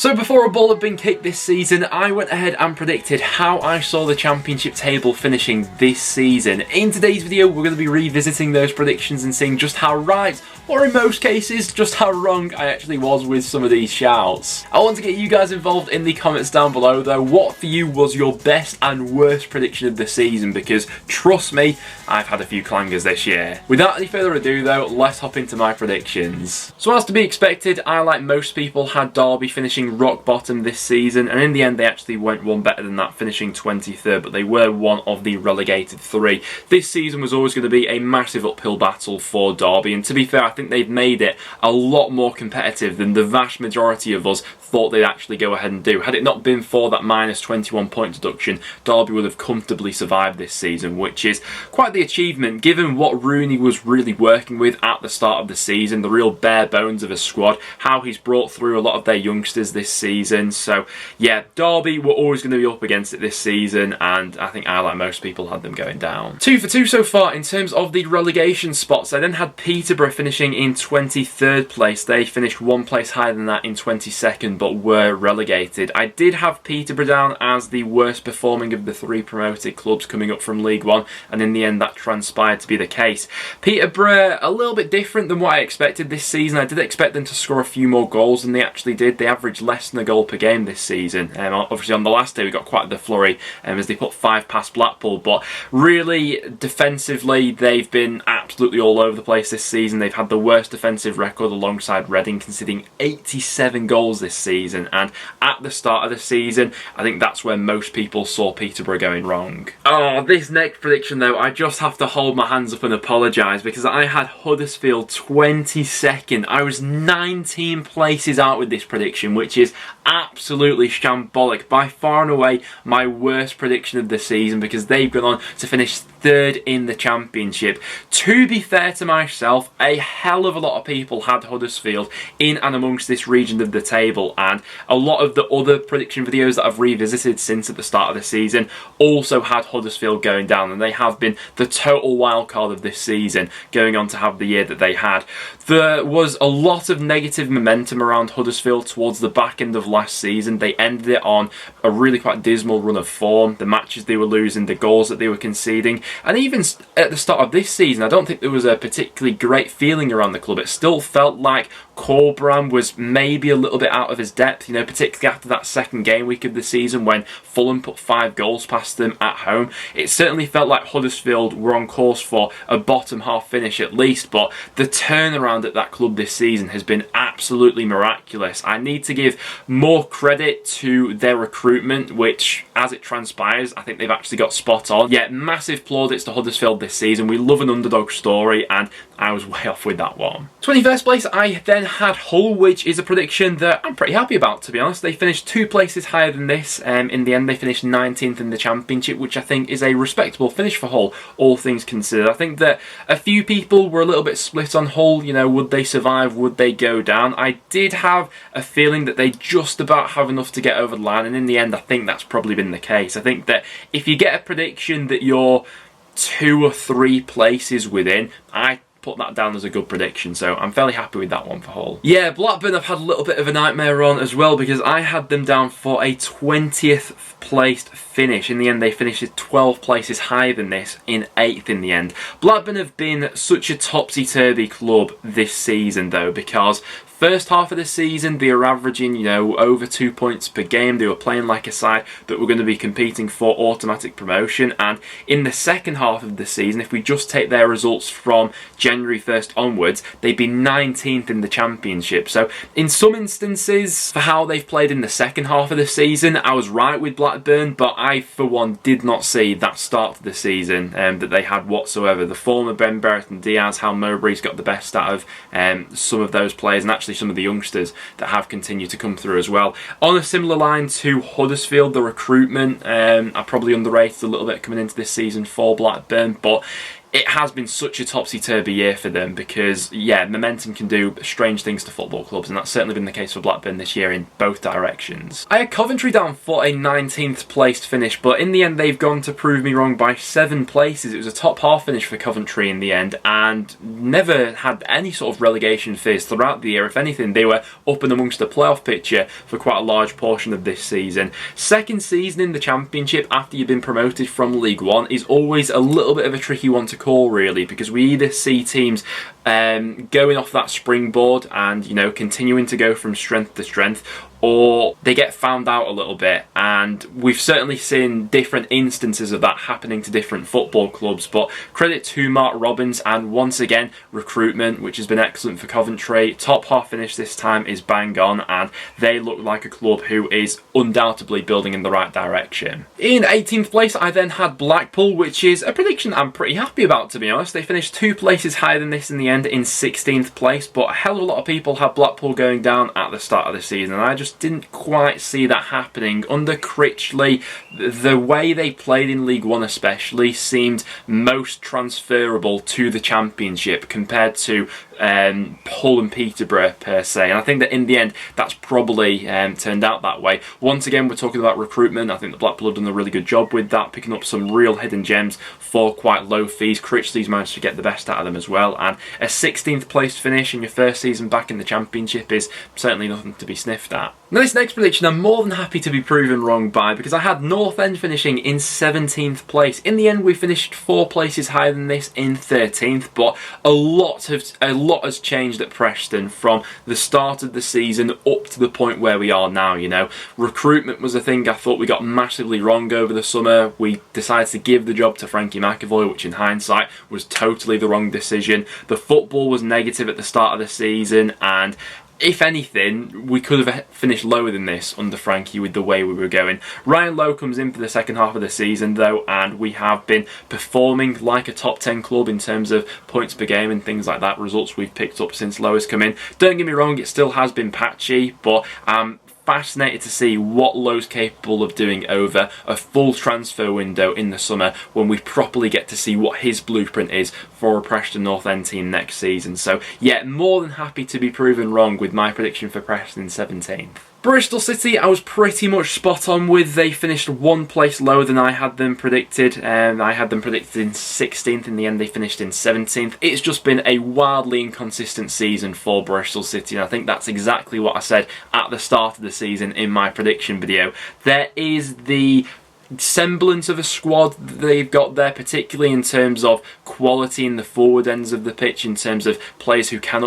So before a ball had been kicked this season, I went ahead and predicted how I saw the championship table finishing this season. In today's video, we're going to be revisiting those predictions and seeing just how right, or in most cases, just how wrong I actually was with some of these shouts. I want to get you guys involved in the comments down below though. What for you was your best and worst prediction of the season? Because trust me, I've had a few clangers this year. Without any further ado though, let's hop into my predictions. So as to be expected, I, like most people, had Derby finishing rock bottom this season, and in the end they actually went one better than that, finishing 23rd, but they were one of the relegated three. This season was always going to be a massive uphill battle for Derby, and to be fair, I think they've made it a lot more competitive than the vast majority of us thought they'd actually go ahead and do. Had it not been for that minus 21 point deduction, Derby would have comfortably survived this season, which is quite the achievement given what Rooney was really working with at the start of the season, the real bare bones of a squad, how he's brought through a lot of their youngsters this season. So yeah, Derby were always going to be up against it this season, and I think I, like most people, had them going down. 2 for 2 so far in terms of the relegation spots. I then had Peterborough finishing in 23rd place. They finished one place higher than that in 22nd, but were relegated. I did have Peterborough down as the worst performing of the three promoted clubs coming up from League One, and in the end that transpired to be the case. Peterborough, a little bit different than what I expected this season. I did expect them to score a few more goals than they actually did. They averaged less than a goal per game this season. Obviously on the last day we got quite the flurry as they put 5 past Blackpool, but really defensively they've been absolutely all over the place this season. They've had the worst defensive record alongside Reading, conceding 87 goals this season, and at the start of the season I think that's where most people saw Peterborough going wrong. Oh, this next prediction though, I just have to hold my hands up and apologise, because I had Huddersfield 22nd. I was 19 places out with this prediction, which is absolutely shambolic. By far and away my worst prediction of the season, because they've gone on to finish 3rd in the championship. To be fair to myself, a hell of a lot of people had Huddersfield in and amongst this region of the table, and a lot of the other prediction videos that I've revisited since at the start of the season also had Huddersfield going down, and they have been the total wildcard of this season, going on to have the year that they had. There was a lot of negative momentum around Huddersfield towards the back end of last season. They ended it on a really quite dismal run of form. The matches they were losing, the goals that they were conceding, and even at the start of this season I don't think there was a particularly great feeling around the club. It still felt like Brom was maybe a little bit out of his depth, you know, particularly after that second game week of the season when Fulham put 5 goals past them at home. It certainly felt like Huddersfield were on course for a bottom half finish at least, but the turnaround at that club this season has been absolutely miraculous. I need to give more credit to their recruitment, which, as it transpires, I think they've actually got spot on. Yeah, massive plaudits to Huddersfield this season. We love an underdog story, and I was way off with that one. 21st place, I then had Hull, which is a prediction that I'm pretty happy about, to be honest. They finished 2 places higher than this. In the end, they finished 19th in the championship, which I think is a respectable finish for Hull, all things considered. I think that a few people were a little bit split on Hull. You know, would they survive? Would they go down? I did have a feeling that they just about have enough to get over the line, and in the end, I think that's probably been the case. I think that if you get a prediction that you're 2 or 3 places within, I put that down as a good prediction, so I'm fairly happy with that one for Hull. Yeah, Blackburn I've had a little bit of a nightmare on as well, because I had them down for a 20th placed finish. In the end they finished 12 places higher than this, in 8th in the end. Blackburn have been such a topsy-turvy club this season though, because first half of the season they were averaging, you know, over 2 points per game. They were playing like a side that were going to be competing for automatic promotion, and in the second half of the season, if we just take their results from January 1st onwards, they'd be 19th in the championship. So in some instances, for how they've played in the second half of the season, I was right with Blackburn, but I for one did not see that start to the season that they had whatsoever. The form of Ben Barrett and Diaz, how Mowbray's got the best out of some of those players, and actually some of the youngsters that have continued to come through as well. On a similar line to Huddersfield, the recruitment I probably underrated a little bit coming into this season for Blackburn, but it has been such a topsy-turvy year for them because, yeah, momentum can do strange things to football clubs, and that's certainly been the case for Blackburn this year in both directions. I had Coventry down for a 19th placed finish, but in the end they've gone to prove me wrong by 7 places. It was a top half finish for Coventry in the end, and never had any sort of relegation fears throughout the year. If anything, they were up and amongst the playoff picture for quite a large portion of this season. Second season in the Championship after you've been promoted from League One is always a little bit of a tricky one to call, really, because we either see teams going off that springboard and, you know, continuing to go from strength to strength, or they get found out a little bit, and we've certainly seen different instances of that happening to different football clubs. But credit to Mark Robbins, and once again recruitment, which has been excellent for Coventry. Top half finish this time is bang on, and they look like a club who is undoubtedly building in the right direction. In 18th place I then had Blackpool, which is a prediction I'm pretty happy about, to be honest. They finished 2 places higher than this in the end, in 16th place, but a hell of a lot of people had Blackpool going down at the start of the season, and I just didn't quite see that happening. Under Critchley, the way they played in League One especially seemed most transferable to the Championship compared to Hull and Peterborough per se, and I think that in the end that's probably turned out that way. Once again, we're talking about recruitment. I think that Blackpool have done a really good job with that, picking up some real hidden gems for quite low fees. Critchley's managed to get the best out of them as well, and a 16th place finish in your first season back in the Championship is certainly nothing to be sniffed at. Now, this next prediction I'm more than happy to be proven wrong by, because I had North End finishing in 17th place. In the end, we finished 4 places higher than this, in 13th, but a lot has changed at Preston from the start of the season up to the point where we are now. You know, recruitment was a thing I thought we got massively wrong over the summer. We decided to give the job to Frankie McAvoy, which in hindsight was totally the wrong decision. The football was negative at the start of the season, and if anything, we could have finished lower than this under Frankie with the way we were going. Ryan Lowe comes in for the second half of the season though, and we have been performing like a top 10 club in terms of points per game and things like that, results we've picked up since Lowe has come in. Don't get me wrong, it still has been patchy, but fascinated to see what Lowe's capable of doing over a full transfer window in the summer, when we properly get to see what his blueprint is for a Preston North End team next season. So yeah, more than happy to be proven wrong with my prediction for Preston 17th. Bristol City, I was pretty much spot on with. They finished 1 place lower than I had them predicted. I had them predicted in 16th. In the end, they finished in 17th. It's just been a wildly inconsistent season for Bristol City, and I think that's exactly what I said at the start of the season in my prediction video. There is the semblance of a squad that they've got there, particularly in terms of quality in the forward ends of the pitch, in terms of players who can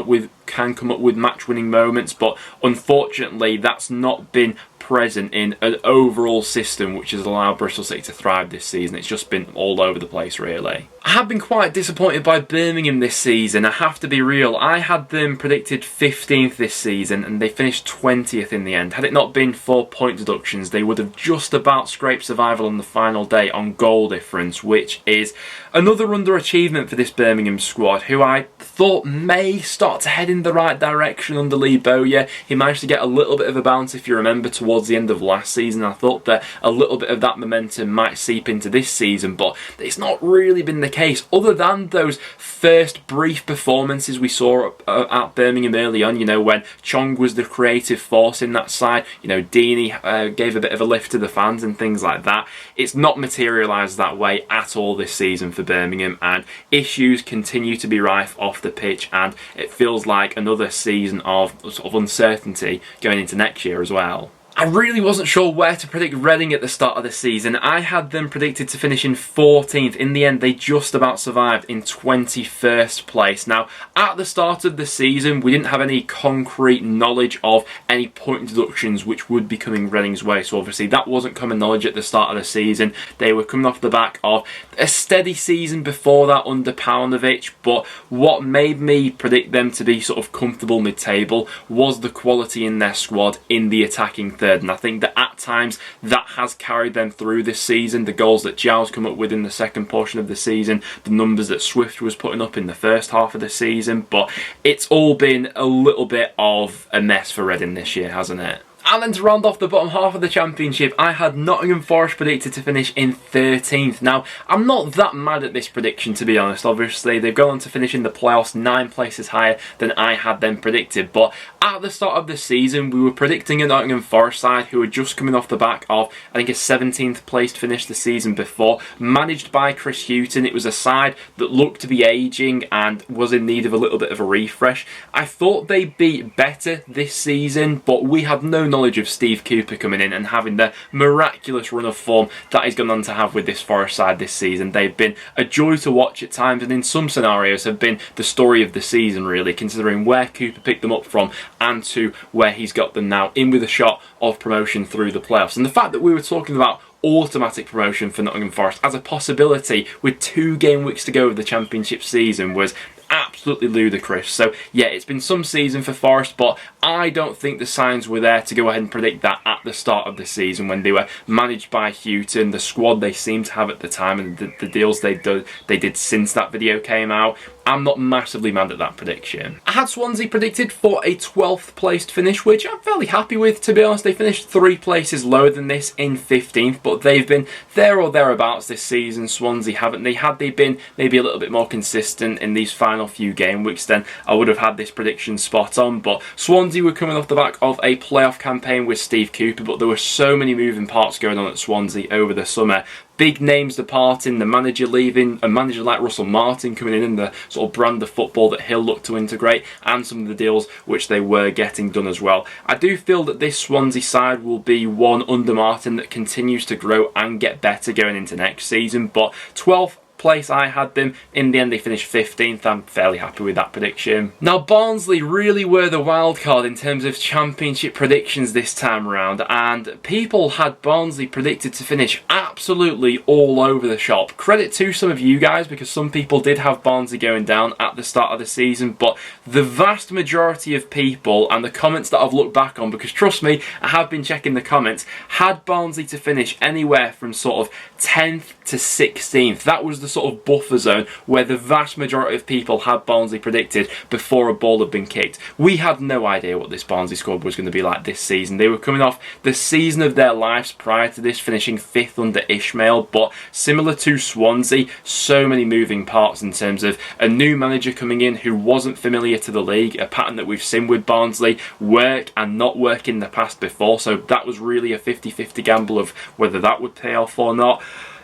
come up with match-winning moments, but unfortunately that's not been present in an overall system which has allowed Bristol City to thrive this season. It's just been all over the place, really. I have been quite disappointed by Birmingham this season, I have to be real. I had them predicted 15th this season and they finished 20th in the end. Had it not been for point deductions, they would have just about scraped survival on the final day on goal difference, which is another underachievement for this Birmingham squad, who I thought may start to head in the right direction under Lee Bowyer. He managed to get a little bit of a bounce, if you remember, towards the end of last season. I thought that a little bit of that momentum might seep into this season, but it's not really been the case, other than those first brief performances we saw at Birmingham early on, you know, when Chong was the creative force in that side. You know, Deeney gave a bit of a lift to the fans and things like that. It's not materialised that way at all this season for Birmingham, and issues continue to be rife off the pitch, and it feels like another season of sort of uncertainty going into next year as well. I really wasn't sure where to predict Reading at the start of the season. I had them predicted to finish in 14th. In the end, they just about survived in 21st place. Now, at the start of the season, we didn't have any concrete knowledge of any point deductions which would be coming Reading's way. So obviously that wasn't common knowledge at the start of the season. They were coming off the back of a steady season before that under Paunovic, but what made me predict them to be sort of comfortable mid-table was the quality in their squad in the attacking third. And I think that at times that has carried them through this season. The goals that Giles come up with in the second portion of the season, the numbers that Swift was putting up in the first half of the season, but it's all been a little bit of a mess for Reading this year, hasn't it? And then to round off the bottom half of the Championship, I had Nottingham Forest predicted to finish in 13th. Now, I'm not that mad at this prediction, to be honest. Obviously, they've gone on to finish in the playoffs 9 places higher than I had them predicted. But at the start of the season, we were predicting a Nottingham Forest side who were just coming off the back of, I think, a 17th placed finish the season before, managed by Sheff Utd. It was a side that looked to be ageing and was in need of a little bit of a refresh. I thought they'd be better this season, but we had no knowledge of Steve Cooper coming in and having the miraculous run of form that he's gone on to have with this Forest side this season. They've been a joy to watch at times, and in some scenarios have been the story of the season, really, considering where Cooper picked them up from and to where he's got them now, in with a shot of promotion through the playoffs. And the fact that we were talking about automatic promotion for Nottingham Forest as a possibility with 2 game weeks to go of the Championship season was absolutely ludicrous. So yeah, it's been some season for Forest, but I don't think the signs were there to go ahead and predict that at the start of the season when they were managed by Houghton, the squad they seemed to have at the time, and the deals they did since that video came out. I'm not massively mad at that prediction. I had Swansea predicted for a 12th placed finish, which I'm fairly happy with, to be honest. They finished 3 places lower than this in 15th, but they've been there or thereabouts this season, Swansea, haven't they? Had they been maybe a little bit more consistent in these final few game weeks, then I would have had this prediction spot on. But Swansea were coming off the back of a playoff campaign with Steve Cooper, but there were so many moving parts going on at Swansea over the summer. Big names departing, the manager leaving, a manager like Russell Martin coming in, and the sort of brand of football that he'll look to integrate, and some of the deals which they were getting done as well. I do feel that this Swansea side will be one under Martin that continues to grow and get better going into next season, but 12th place I had them. In the end, they finished 15th. I'm fairly happy with that prediction. Now, Barnsley really were the wild card in terms of Championship predictions this time around, and people had Barnsley predicted to finish absolutely all over the shop. Credit to some of you guys, because some people did have Barnsley going down at the start of the season, but the vast majority of people, and the comments that I've looked back on, because trust me, I have been checking the comments, had Barnsley to finish anywhere from sort of 10th to 16th. That was the sort of buffer zone where the vast majority of people had Barnsley predicted before a ball had been kicked. We had no idea what this Barnsley squad was going to be like this season. They were coming off the season of their lives prior to this, finishing 5th under Ishmael, but similar to Swansea, so many moving parts in terms of a new manager coming in who wasn't familiar to the league, a pattern that we've seen with Barnsley work and not work in the past before, so that was really a 50-50 gamble of whether that would pay off or not.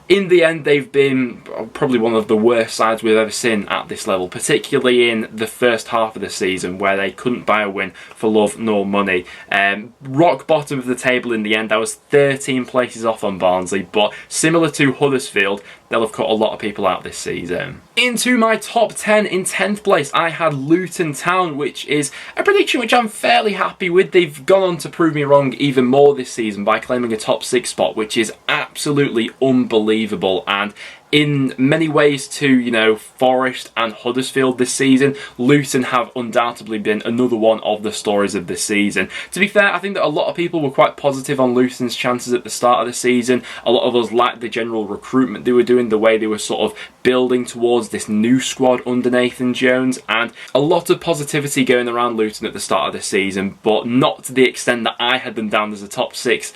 In the end, they've been probably one of the worst sides we've ever seen at this level, particularly in the first half of the season where they couldn't buy a win for love nor money. Rock bottom of the table in the end. I was 13 places off on Barnsley, but similar to Huddersfield, they'll have cut a lot of people out this season. Into my top 10, in 10th place, I had Luton Town, which is a prediction which I'm fairly happy with. They've gone on to prove me wrong even more this season by claiming a top 6 spot, which is absolutely unbelievable. And in many ways to, you know, Forest and Huddersfield this season, Luton have undoubtedly been another one of the stories of this season. To be fair, I think that a lot of people were quite positive on Luton's chances at the start of the season. A lot of us liked the general recruitment they were doing, the way they were sort of building towards this new squad under Nathan Jones, and a lot of positivity going around Luton at the start of the season, but not to the extent that I had them down as a top 6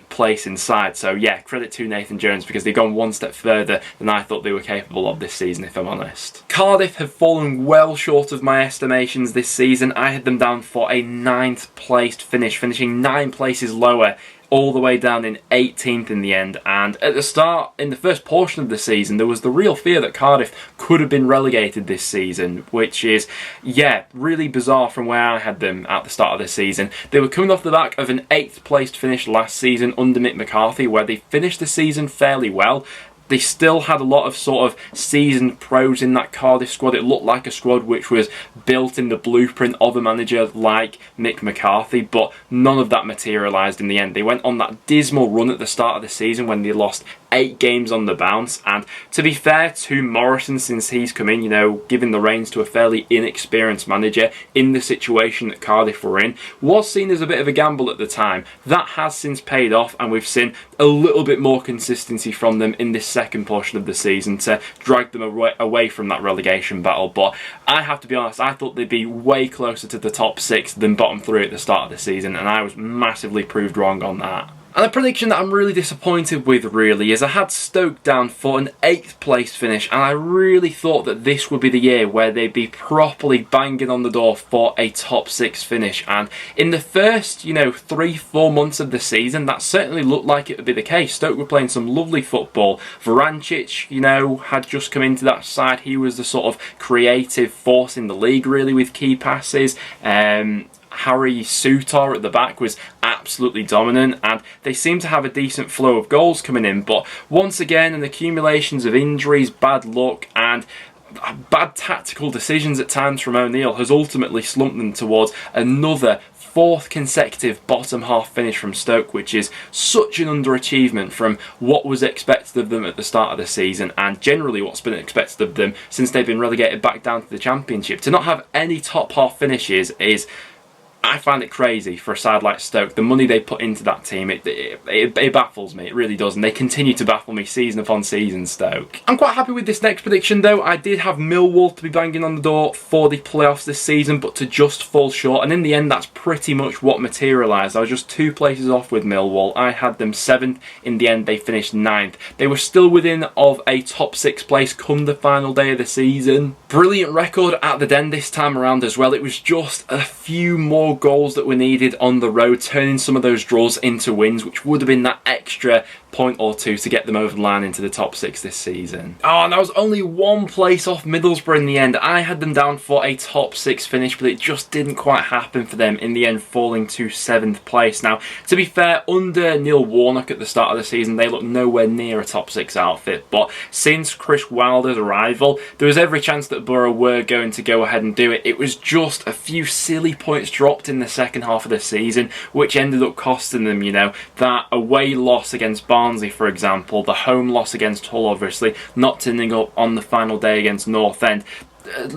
place inside. So yeah, credit to Nathan Jones, because they've gone one step further than I thought they were capable of this season, if I'm honest. Cardiff have fallen well short of my estimations this season. I had them down for a 9th placed finish, finishing 9 places lower, all the way down in 18th in the end. And at the start, in the first portion of the season, there was the real fear that Cardiff could have been relegated this season, which is, yeah, really bizarre from where I had them at the start of the season. They were coming off the back of an 8th placed finish last season under Mick McCarthy, where they finished the season fairly well. They still had a lot of sort of seasoned pros in that Cardiff squad. It looked like a squad which was built in the blueprint of a manager like Mick McCarthy, but none of that materialised in the end. They went on that dismal run at the start of the season when they lost 8 games on the bounce, and to be fair to Morrison, since he's come in, you know, giving the reins to a fairly inexperienced manager in the situation that Cardiff were in, was seen as a bit of a gamble at the time. That has since paid off, and we've seen a little bit more consistency from them in this second portion of the season to drag them away from that relegation battle. But I have to be honest, I thought they'd be way closer to the top 6 than bottom 3 at the start of the season, and I was massively proved wrong on that. And a prediction that I'm really disappointed with, really, is I had Stoke down for an 8th place finish, and I really thought that this would be the year where they'd be properly banging on the door for a top 6 finish. And in the first, 3-4 months of the season, that certainly looked like it would be the case. Stoke were playing some lovely football. Varancic, had just come into that side. He was the sort of creative force in the league, really, with key passes. Harry Sutar at the back was absolutely dominant, and they seem to have a decent flow of goals coming in. But once again, an accumulations of injuries, bad luck, and bad tactical decisions at times from O'Neill has ultimately slumped them towards another 4th consecutive bottom half finish from Stoke, which is such an underachievement from what was expected of them at the start of the season, and generally what's been expected of them since they've been relegated back down to the Championship. To not have any top half finishes is, I find it crazy for a side like Stoke. The money they put into that team, it baffles me. It really does. And they continue to baffle me season upon season, Stoke. I'm quite happy with this next prediction, though. I did have Millwall to be banging on the door for the playoffs this season, but to just fall short. And in the end, that's pretty much what materialised. I was just 2 places off with Millwall. I had them 7th. In the end, they finished 9th. They were still within of a top 6 place come the final day of the season. Brilliant record at the Den this time around as well. It was just a few more goals that were needed on the road, turning some of those draws into wins, which would have been that extra point or 2 to get them over the line into the top 6 this season. Oh, and I was only 1 place off Middlesbrough in the end. I had them down for a top 6 finish, but it just didn't quite happen for them, in the end falling to 7th place. Now, to be fair, under Neil Warnock at the start of the season, they looked nowhere near a top 6 outfit, but since Chris Wilder's arrival, there was every chance that Borough were going to go ahead and do it. It was just a few silly points dropped in the second half of the season, which ended up costing them, that away loss against Barnsley, for example, the home loss against Hull, obviously, not turning up on the final day against North End.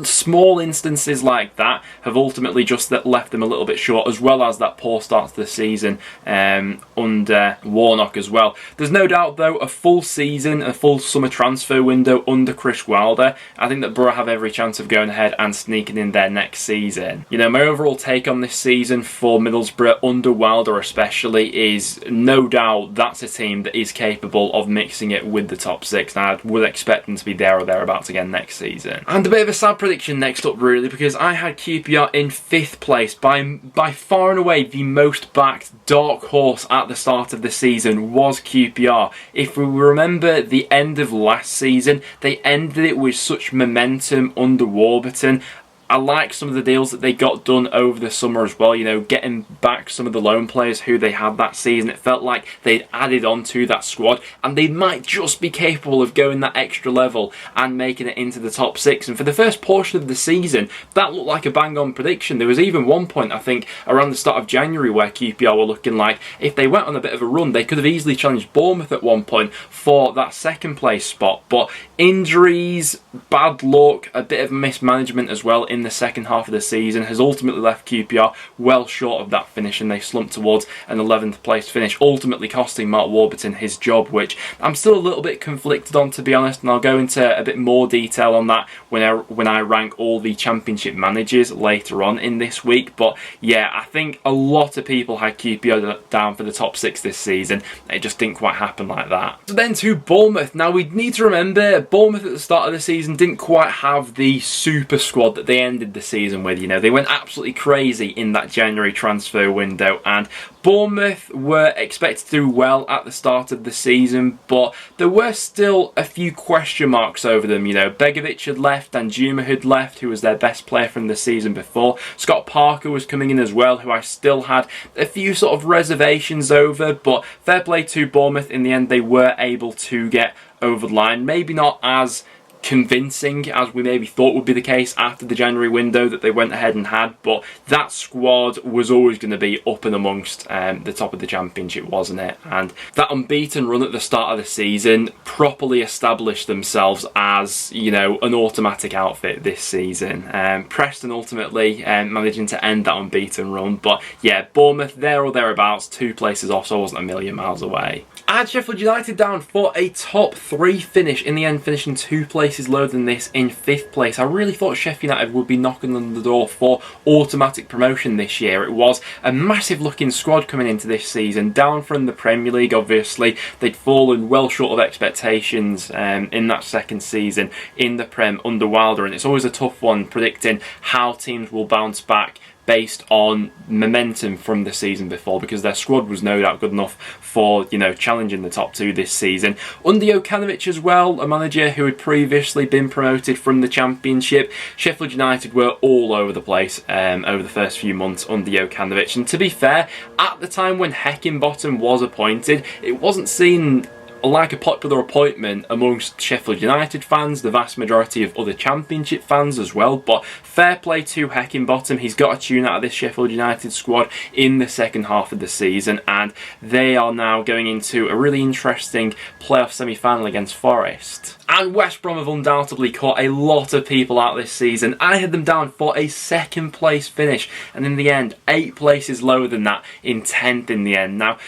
Small instances like that have ultimately just left them a little bit short, as well as that poor start to the season under Warnock as well. There's no doubt, though, a full season, a full summer transfer window under Chris Wilder, I think that Borough have every chance of going ahead and sneaking in there next season. My overall take on this season for Middlesbrough, under Wilder especially, is no doubt that's a team that is capable of mixing it with the top 6, and I would expect them to be there or thereabouts again next season. And a bit of a sad prediction next up, really, because I had QPR in 5th place, by far and away the most backed dark horse at the start of the season was QPR. If we remember the end of last season, they ended it with such momentum under Warburton. I like some of the deals that they got done over the summer as well, getting back some of the loan players who they had that season. It felt like they'd added on to that squad, and they might just be capable of going that extra level and making it into the top 6. And for the first portion of the season, that looked like a bang-on prediction. There was even one point, I think, around the start of January where QPR were looking like if they went on a bit of a run, they could have easily challenged Bournemouth at one point for that 2nd place spot. But injuries, bad luck, a bit of mismanagement as well in the second half of the season has ultimately left QPR well short of that finish, and they slumped towards an 11th place finish, ultimately costing Mark Warburton his job, which I'm still a little bit conflicted on, to be honest, and I'll go into a bit more detail on that when I rank all the Championship managers later on in this week. But yeah, I think a lot of people had QPR down for the top 6 this season. It just didn't quite happen like that. So then to Bournemouth. Now, we need to remember Bournemouth at the start of the season didn't quite have the super squad that they ended the season with. They went absolutely crazy in that January transfer window, and Bournemouth were expected to do well at the start of the season, but there were still a few question marks over them. Begovic had left, Danjuma had left, who was their best player from the season before. Scott Parker was coming in as well, who I still had a few sort of reservations over, but fair play to Bournemouth. In the end, they were able to get over the line. Maybe not as convincing as we maybe thought would be the case after the January window that they went ahead and had, but that squad was always going to be up and amongst the top of the Championship, wasn't it? And that unbeaten run at the start of the season properly established themselves as, you know, an automatic outfit this season. Preston ultimately managing to end that unbeaten run, but yeah, Bournemouth there or thereabouts, 2 places off, so I wasn't a million miles away. I had Sheffield United down for a top 3 finish, in the end finishing 2 places lower than this in 5th place. I really thought Sheff United would be knocking on the door for automatic promotion this year. It was a massive looking squad coming into this season, down from the Premier League obviously. They'd fallen well short of expectations in that second season in the Prem under Wilder, and it's always a tough one predicting how teams will bounce back based on momentum from the season before, because their squad was no doubt good enough for, you know, challenging the top 2 this season. Under Jokanovic as well, a manager who had previously been promoted from the Championship. Sheffield United were all over the place over the first few months under Jokanovic, and to be fair, at the time when Heckingbottom was appointed, it wasn't seen like a popular appointment amongst Sheffield United fans, the vast majority of other Championship fans as well, but fair play to Heckingbottom. He's got a tune out of this Sheffield United squad in the second half of the season, and they are now going into a really interesting playoff semi-final against Forest. And West Brom have undoubtedly caught a lot of people out this season. I had them down for a 2nd place finish, and in the end 8 places lower than that, in 10th in the end. Now,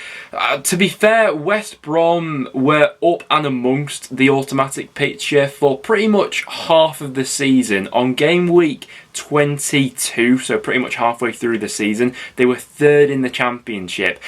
to be fair, West Brom were up and amongst the automatic picture for pretty much half of the season. On game week 22, so pretty much halfway through the season, they were 3rd in the Championship.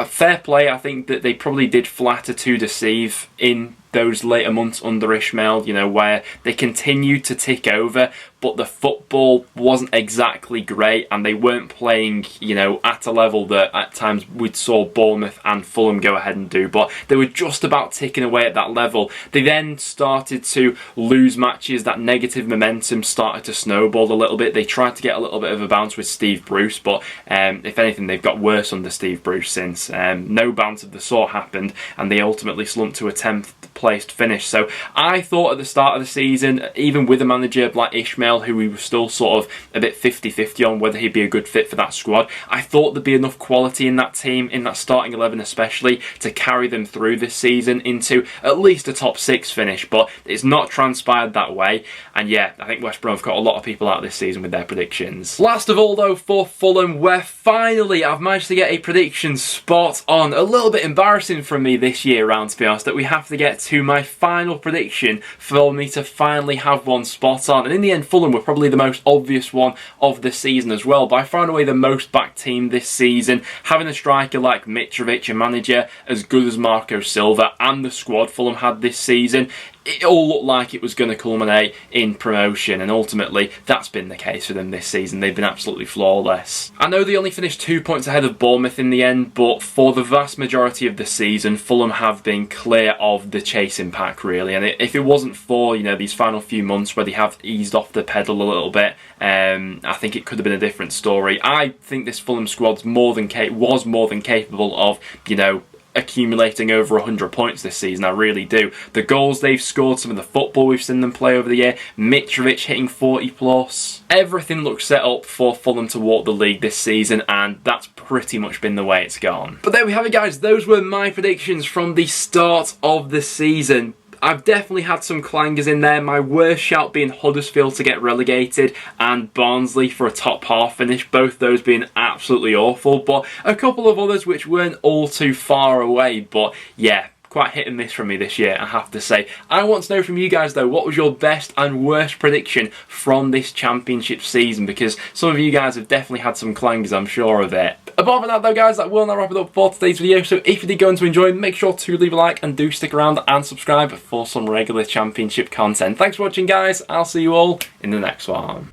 Fair play, I think that they probably did flatter to deceive in those later months under Ishmael, you know, where they continued to tick over, but the football wasn't exactly great, and they weren't playing, you know, at a level that at times we saw Bournemouth and Fulham go ahead and do, but they were just about ticking away at that level. They then started to lose matches, that negative momentum started to snowball a little bit. They tried to get a little bit of a bounce with Steve Bruce, but if anything, they've got worse under Steve Bruce since. No bounce of the sort happened, and they ultimately slumped to a 10th placed finish. So I thought at the start of the season, even with a manager like Ishmael, who we were still sort of a bit 50-50 on whether he'd be a good fit for that squad, I thought there'd be enough quality in that team, in that starting 11 especially, to carry them through this season into at least a top 6 finish, but it's not transpired that way. And yeah, I think West Brom have got a lot of people out this season with their predictions. Last of all though, for Fulham, where finally I've managed to get a prediction spot on. A little bit embarrassing from me this year round, to be honest, that we have to get to my final prediction for me to finally have one spot on. And in the end, Fulham were probably the most obvious one of the season as well. By far and away the most backed team this season. Having a striker like Mitrovic, a manager as good as Marco Silva, and the squad Fulham had this season, it all looked like it was going to culminate in promotion, and ultimately that's been the case for them this season. They've been absolutely flawless. I know they only finished 2 points ahead of Bournemouth in the end, but for the vast majority of the season, Fulham have been clear of the chasing pack, really. And if it wasn't for, you know, these final few months where they have eased off the pedal a little bit, I think it could have been a different story. I think this Fulham squad's was more than capable of, you know, accumulating over 100 points this season. I really do. The goals they've scored, some of the football we've seen them play over the year, Mitrovic hitting 40 plus, everything looks set up for Fulham to walk the league this season, and that's pretty much been the way it's gone. But there we have it, guys. Those were my predictions from the start of the season. I've definitely had some clangers in there. My worst shout being Huddersfield to get relegated, and Barnsley for a top half finish, both those being absolutely awful, but a couple of others which weren't all too far away. But yeah, quite hit and miss from me this year, I have to say. I want to know from you guys though, what was your best and worst prediction from this Championship season? Because some of you guys have definitely had some clangers, I'm sure of it. Apart from that though, guys, that will now wrap it up for today's video. So if you did go on to enjoy, make sure to leave a like and do stick around and subscribe for some regular Championship content. Thanks for watching, guys. I'll see you all in the next one.